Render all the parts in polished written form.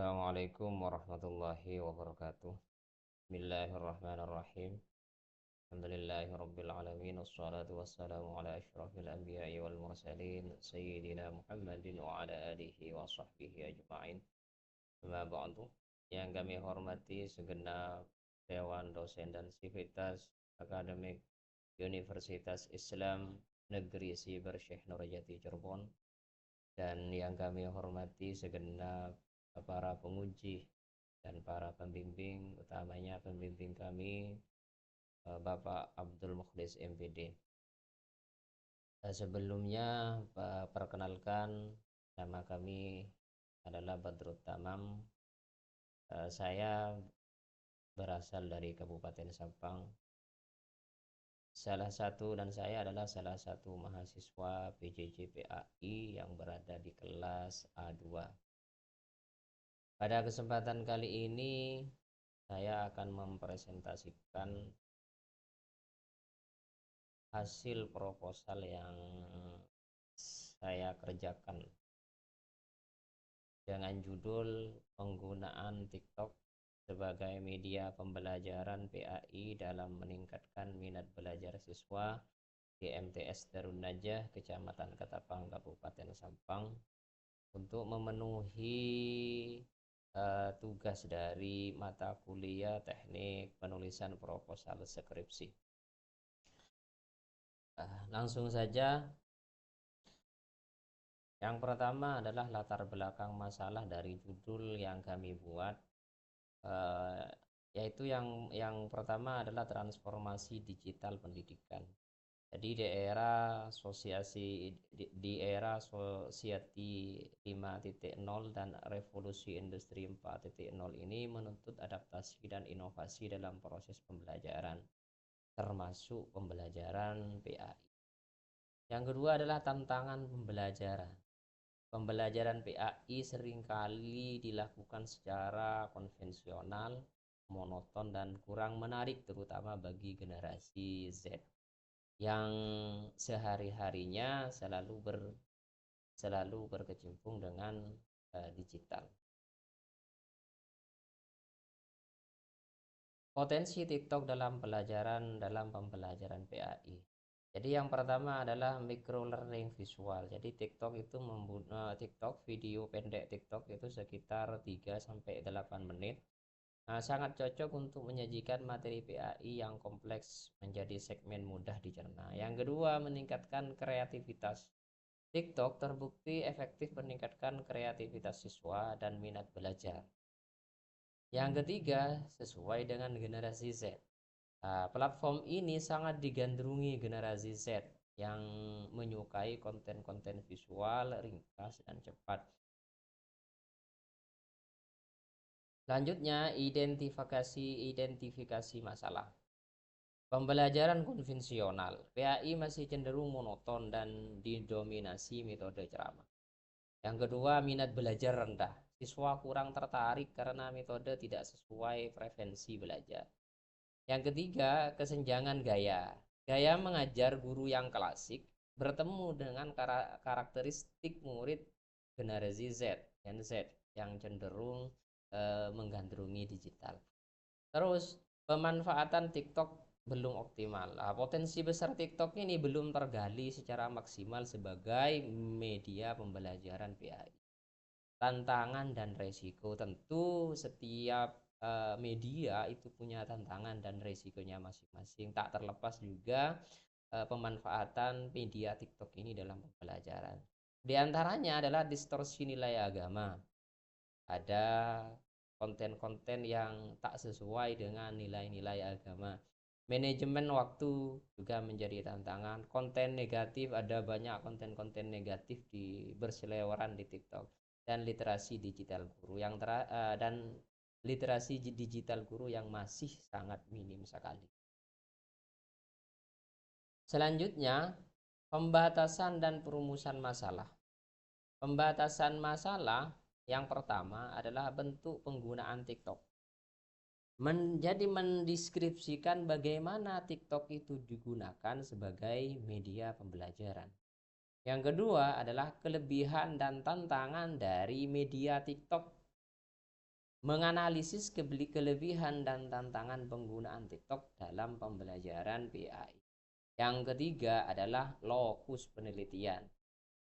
Assalamualaikum warahmatullahi wabarakatuh. Bismillahirrahmanirrahim. Alhamdulillahirabbil alamin wassalatu wassalamu ala asyrafil anbiya'i wal mursalin sayyidina Muhammadin wa ala alihi wa sahbihi ajma'in. Amma ba'du. Yang kami hormati segenap dewan dosen dan sivitas akademik Universitas Islam Negeri Siber Syekh Nurjati Cirebon, dan yang kami hormati segenap para penguji dan para pembimbing, utamanya pembimbing kami Bapak Abdul Mukhlis MPD. Sebelumnya perkenalkan, nama kami adalah Badrut Tamam. Saya berasal dari Kabupaten Sampang. Saya adalah salah satu mahasiswa PJJ PAI yang berada di kelas A2. Pada kesempatan kali ini saya akan mempresentasikan hasil proposal yang saya kerjakan dengan judul penggunaan TikTok sebagai media pembelajaran PAI dalam meningkatkan minat belajar siswa di MTS Darun Najah, Kecamatan Ketapang, Kabupaten Sampang, untuk memenuhi tugas dari mata kuliah teknik penulisan proposal skripsi. Langsung saja. Yang pertama adalah latar belakang masalah dari judul yang kami buat, yaitu yang pertama adalah transformasi digital pendidikan. Jadi di era Society 5.0 dan revolusi industri 4.0 ini menuntut adaptasi dan inovasi dalam proses pembelajaran, termasuk pembelajaran PAI. Yang kedua adalah tantangan pembelajaran. Pembelajaran PAI seringkali dilakukan secara konvensional, monoton, dan kurang menarik, terutama bagi generasi Z yang sehari-harinya selalu berkecimpung dengan digital. Potensi TikTok dalam pembelajaran PAI. Jadi yang pertama adalah micro learning visual. Jadi TikTok video pendek TikTok itu sekitar 3-8 menit. Sangat cocok untuk menyajikan materi PAI yang kompleks menjadi segmen mudah dicerna. Yang kedua, meningkatkan kreativitas. TikTok terbukti efektif meningkatkan kreativitas siswa dan minat belajar. Yang ketiga, sesuai dengan generasi Z. Platform ini sangat digandrungi generasi Z yang menyukai konten-konten visual, ringkas, dan cepat. Selanjutnya, identifikasi masalah. Pembelajaran konvensional PAI masih cenderung monoton dan didominasi metode ceramah. Yang kedua, minat belajar rendah. Siswa kurang tertarik karena metode tidak sesuai preferensi belajar. Yang ketiga, kesenjangan gaya. Gaya mengajar guru yang klasik bertemu dengan karakteristik murid generasi Gen Z yang cenderung menggandrungi digital. Terus, pemanfaatan TikTok belum optimal. Potensi besar TikTok ini belum tergali secara maksimal sebagai media pembelajaran PAI. Tantangan dan resiko, tentu setiap media itu punya tantangan dan resikonya masing-masing. Tak terlepas juga pemanfaatan media TikTok ini dalam pembelajaran. Di antaranya adalah distorsi nilai agama. Ada konten-konten yang tak sesuai dengan nilai-nilai agama. Manajemen waktu juga menjadi tantangan. Konten negatif, ada banyak konten-konten negatif berseliweran di TikTok. Dan literasi digital guru yang masih sangat minim sekali. Selanjutnya, pembatasan dan perumusan masalah. Pembatasan masalah yang pertama adalah bentuk penggunaan TikTok. Menjadi mendeskripsikan bagaimana TikTok itu digunakan sebagai media pembelajaran. Yang kedua adalah kelebihan dan tantangan dari media TikTok. menganalisis kelebihan dan tantangan penggunaan TikTok dalam pembelajaran PAI. Yang ketiga adalah lokus penelitian.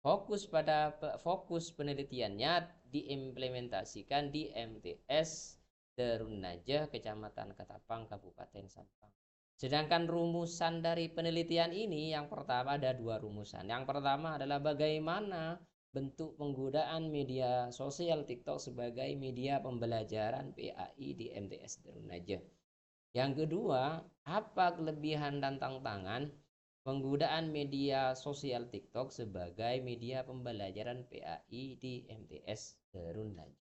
Fokus penelitiannya diimplementasikan di MTS Darun Najah, Kecamatan Ketapang, Kabupaten Sampang. Sedangkan rumusan dari penelitian ini, yang pertama ada 2 rumusan. Yang pertama adalah bagaimana bentuk penggunaan media sosial TikTok sebagai media pembelajaran PAI di MTS Darun Najah. Yang kedua, apa kelebihan dan tantangan penggunaan media sosial TikTok sebagai media pembelajaran PAI di MTS Darun Najah.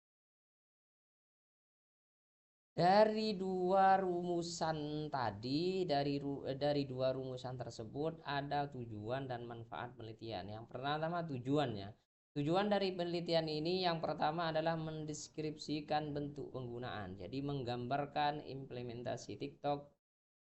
Dari 2 rumusan tadi, dari 2 rumusan tersebut ada tujuan dan manfaat penelitian. Yang pertama tujuannya. Tujuan dari penelitian ini yang pertama adalah mendeskripsikan bentuk penggunaan. Jadi menggambarkan implementasi TikTok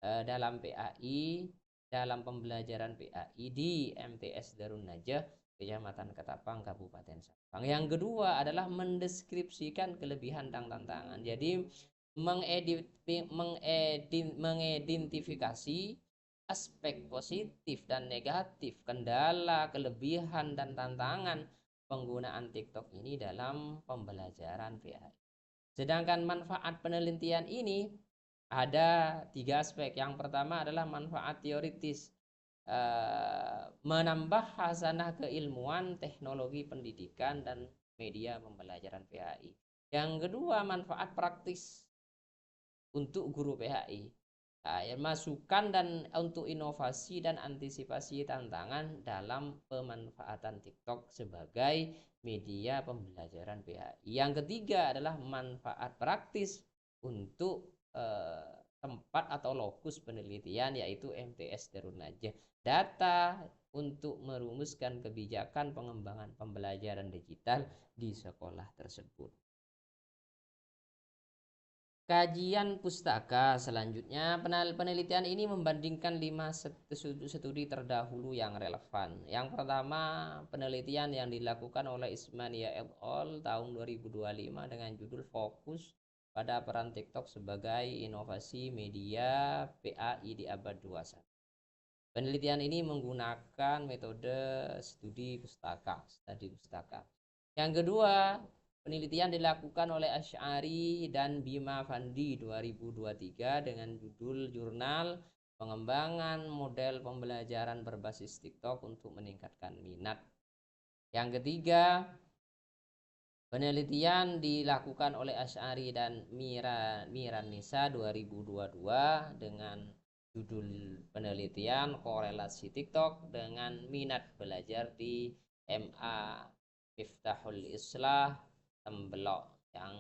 dalam PAI, dalam pembelajaran PAI di MTS Darun Najah, Kecamatan Ketapang, Kabupaten Sampang. Yang kedua adalah mendeskripsikan kelebihan dan tantangan. Jadi mengidentifikasi aspek positif dan negatif, kendala, kelebihan dan tantangan penggunaan TikTok ini dalam pembelajaran PAI. Sedangkan manfaat penelitian ini ada 3 aspek. Yang pertama adalah manfaat teoritis, menambah hasanah keilmuan, teknologi pendidikan dan media pembelajaran PAI. Yang kedua manfaat praktis untuk guru PAI, masukan dan untuk inovasi dan antisipasi tantangan dalam pemanfaatan TikTok sebagai media pembelajaran PAI. Yang ketiga adalah manfaat praktis untuk tempat atau lokus penelitian, yaitu MTS Darun Najah. Data untuk merumuskan kebijakan pengembangan pembelajaran digital di sekolah tersebut. Kajian pustaka selanjutnya, penelitian ini membandingkan 5 studi terdahulu yang relevan. Yang pertama, penelitian yang dilakukan oleh Ismania et al. Tahun 2025 dengan judul Fokus pada peran TikTok sebagai inovasi media PAI di abad 21. Penelitian ini menggunakan metode studi pustaka. Yang kedua, penelitian dilakukan oleh Asy'ari dan Bima Fandi 2023 dengan judul Jurnal Pengembangan Model Pembelajaran Berbasis TikTok untuk Meningkatkan Minat. Yang ketiga, penelitian dilakukan oleh Asy'ari dan Miranisa 2022 dengan judul penelitian korelasi TikTok dengan minat belajar di MA Miftahul Islah Tembelok, yang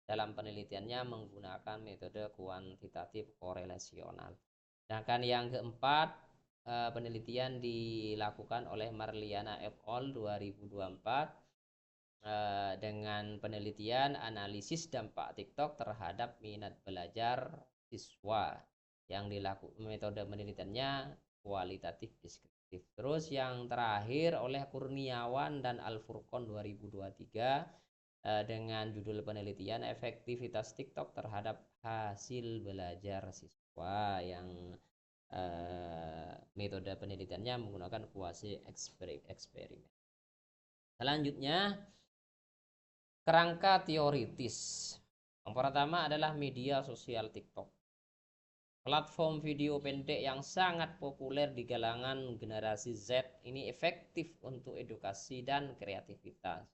dalam penelitiannya menggunakan metode kuantitatif korelasional. Sedangkan yang keempat, penelitian dilakukan oleh Marliana et al. 2024 dengan penelitian analisis dampak TikTok terhadap minat belajar siswa, yang dilakukan metode penelitiannya kualitatif deskriptif. Terus yang terakhir oleh Kurniawan dan Al-Furqon 2023 dengan judul penelitian efektivitas TikTok terhadap hasil belajar siswa, yang metode penelitiannya menggunakan kuasi eksperimen. Selanjutnya, kerangka teoritis. Yang pertama adalah media sosial TikTok. Platform video pendek yang sangat populer di kalangan generasi Z ini efektif untuk edukasi dan kreativitas.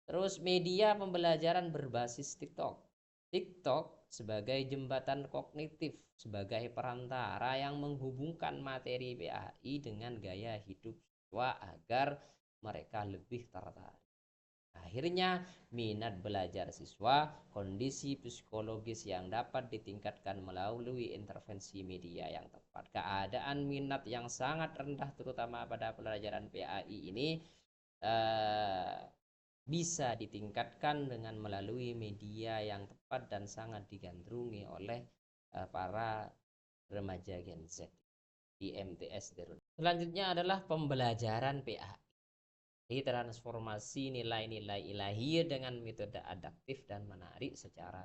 Terus media pembelajaran berbasis TikTok. TikTok sebagai jembatan kognitif, sebagai perantara yang menghubungkan materi PAI dengan gaya hidup siswa agar mereka lebih tertarik. Akhirnya, minat belajar siswa, kondisi psikologis yang dapat ditingkatkan melalui intervensi media yang tepat. Keadaan minat yang sangat rendah terutama pada pelajaran PAI ini bisa ditingkatkan dengan melalui media yang tepat dan sangat digandrungi oleh para remaja Gen Z di MTS Darun. Selanjutnya adalah pembelajaran PAI. Jadi transformasi nilai-nilai ilahi dengan metode adaptif dan menarik secara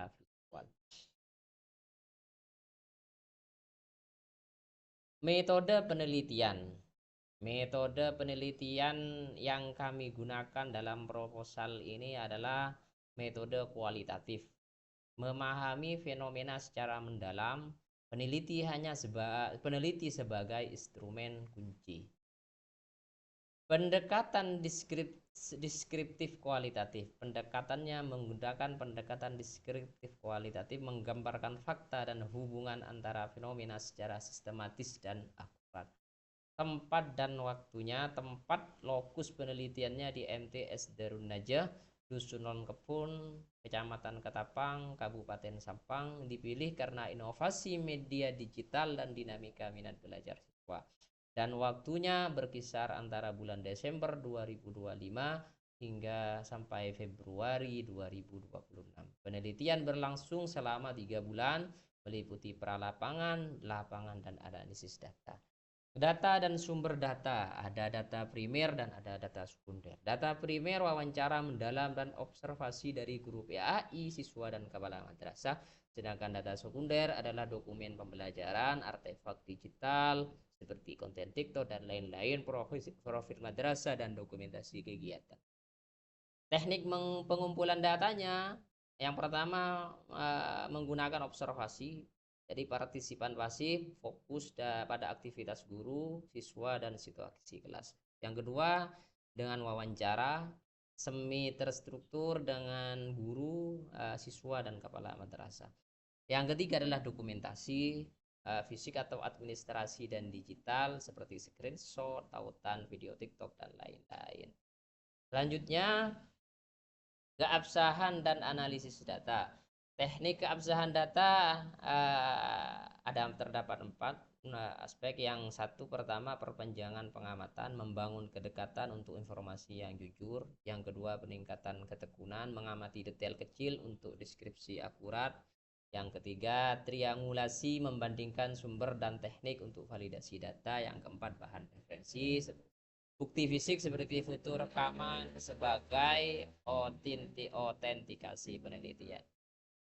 visual. Metode penelitian. Metode penelitian yang kami gunakan dalam proposal ini adalah metode kualitatif. Memahami fenomena secara mendalam, peneliti sebagai instrumen kunci. Pendekatan deskriptif kualitatif. Pendekatannya menggunakan pendekatan deskriptif kualitatif, menggambarkan fakta dan hubungan antara fenomena secara sistematis dan akurat. Tempat dan waktunya. Tempat lokus penelitiannya di MTS Darun Najah, Dusun Non Kebun, Kecamatan Ketapang, Kabupaten Sampang. Dipilih karena inovasi media digital dan dinamika minat belajar siswa. Dan waktunya berkisar antara bulan Desember 2025 hingga sampai Februari 2026. Penelitian berlangsung selama 3 bulan, meliputi pralapangan, lapangan, dan analisis data. Data dan sumber data, ada data primer dan ada data sekunder. Data primer wawancara mendalam dan observasi dari guru PAI, siswa dan kepala madrasah. Sedangkan data sekunder adalah dokumen pembelajaran, artefak digital seperti konten TikTok dan lain-lain, profil madrasah dan dokumentasi kegiatan. Teknik pengumpulan datanya, yang pertama menggunakan observasi. Jadi partisipan pasif fokus pada aktivitas guru, siswa, dan situasi kelas. Yang kedua, dengan wawancara semi terstruktur dengan guru, siswa, dan kepala madrasah. Yang ketiga adalah dokumentasi fisik atau administrasi dan digital seperti screenshot, tautan, video TikTok, dan lain-lain. Selanjutnya, keabsahan dan analisis data. Teknik keabsahan data terdapat 4 aspek. Yang satu, pertama, perpanjangan pengamatan, membangun kedekatan untuk informasi yang jujur. Yang kedua, peningkatan ketekunan, mengamati detail kecil untuk deskripsi akurat. Yang ketiga, triangulasi, membandingkan sumber dan teknik untuk validasi data. Yang keempat, bahan referensi, bukti fisik seperti foto rekaman sebagai autentikasi penelitian.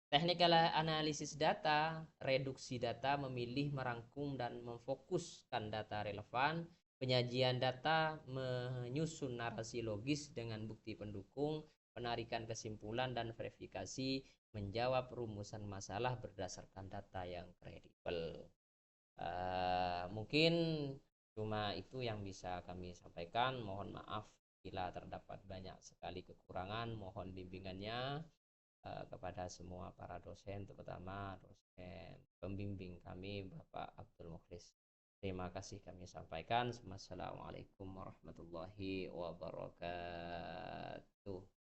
Teknik analisis data, reduksi data, memilih, merangkum, dan memfokuskan data relevan. Penyajian data, menyusun narasi logis dengan bukti pendukung, penarikan kesimpulan, dan verifikasi, menjawab rumusan masalah berdasarkan data yang kredibel. Mungkin cuma itu yang bisa kami sampaikan. Mohon maaf bila terdapat banyak sekali kekurangan. Mohon bimbingannya kepada semua para dosen, terutama dosen pembimbing kami Bapak Abdul Mukhlis. Terima kasih kami sampaikan. Wassalamualaikum warahmatullahi wabarakatuh.